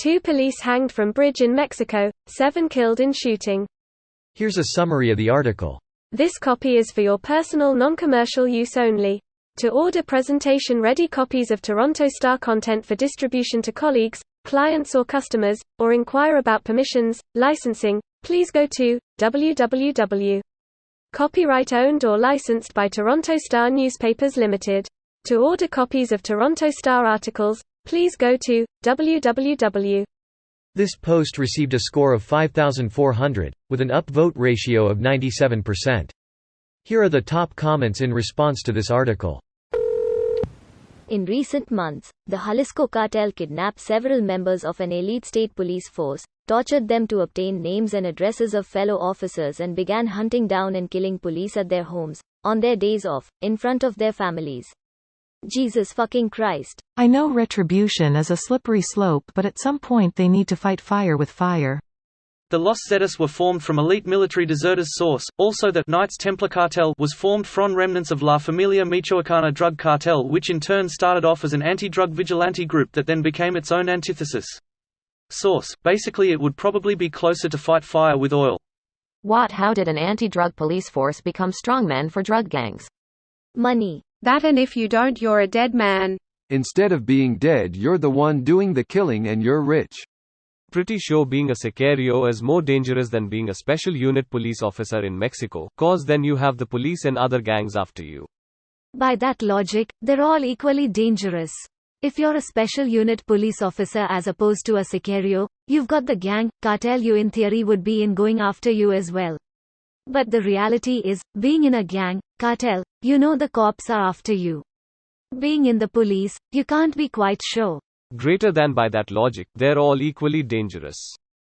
2 police hanged from bridge in Mexico, 7 killed in shooting. Here's a summary of the article. This copy is for your personal non-commercial use only. To order presentation-ready copies of Toronto Star content for distribution to colleagues, clients or customers, or inquire about permissions, licensing, please go to www. Copyright owned or licensed by Toronto Star Newspapers Limited. To order copies of Toronto Star articles, please go to www. This post received a score of 5,400, with an upvote ratio of 97%. Here are the top comments in response to this article. In recent months, the Jalisco cartel kidnapped several members of an elite state police force, tortured them to obtain names and addresses of fellow officers, and began hunting down and killing police at their homes, on their days off, in front of their families. Jesus fucking Christ. I know retribution is a slippery slope, but at some point they need to fight fire with fire. The Los Zetas were formed from elite military deserters. Source. Also the Knights Templar cartel was formed from remnants of La Familia Michoacana drug cartel, which in turn started off as an anti-drug vigilante group that then became its own antithesis. Source. Basically it would probably be closer to fight fire with oil. What? How did an anti-drug police force become strongmen for drug gangs? Money. That, and if you don't, you're a dead man. Instead of being dead, you're the one doing the killing and you're rich. Pretty sure being a sicario is more dangerous than being a special unit police officer in Mexico, cause then you have the police and other gangs after you. By that logic, they're all equally dangerous. If you're a special unit police officer as opposed to a sicario, you've got the gang, cartel you in theory would be in going after you as well. But the reality is, being in a gang, cartel, you know the cops are after you. Being in the police, you can't be quite sure. Greater than by that logic, they're all equally dangerous.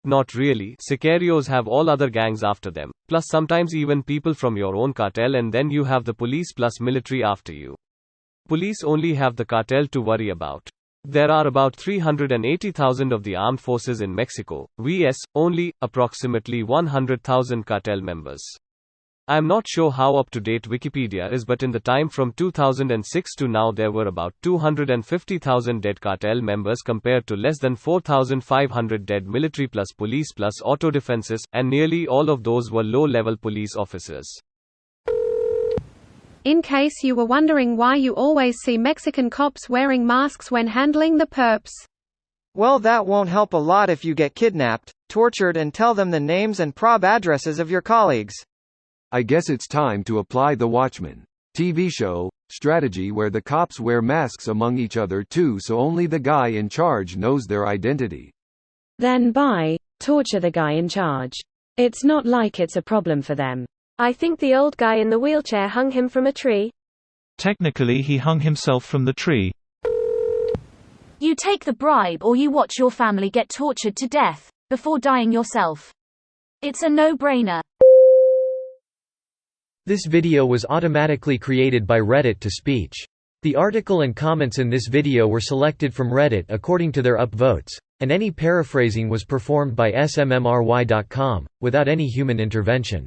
Not really. Sicarios have all other gangs after them, plus sometimes even people from your own cartel, and then you have the police plus military after you. Police only have the cartel to worry about. There are about 380,000 of the armed forces in Mexico, vs. only, approximately 100,000 cartel members. I'm not sure how up-to-date Wikipedia is, but in the time from 2006 to now there were about 250,000 dead cartel members compared to less than 4,500 dead military plus police plus auto defenses, and nearly all of those were low-level police officers. In case you were wondering why you always see Mexican cops wearing masks when handling the perps. Well, that won't help a lot if you get kidnapped, tortured, and tell them the names and prob addresses of your colleagues. I guess it's time to apply the Watchmen TV show strategy, where the cops wear masks among each other too, so only the guy in charge knows their identity. Then torture the guy in charge. It's not like it's a problem for them. I think the old guy in the wheelchair hung him from a tree. Technically he hung himself from the tree. You take the bribe or you watch your family get tortured to death, before dying yourself. It's a no-brainer. This video was automatically created by Reddit to speech. The article and comments in this video were selected from Reddit according to their upvotes, and any paraphrasing was performed by smmry.com, without any human intervention.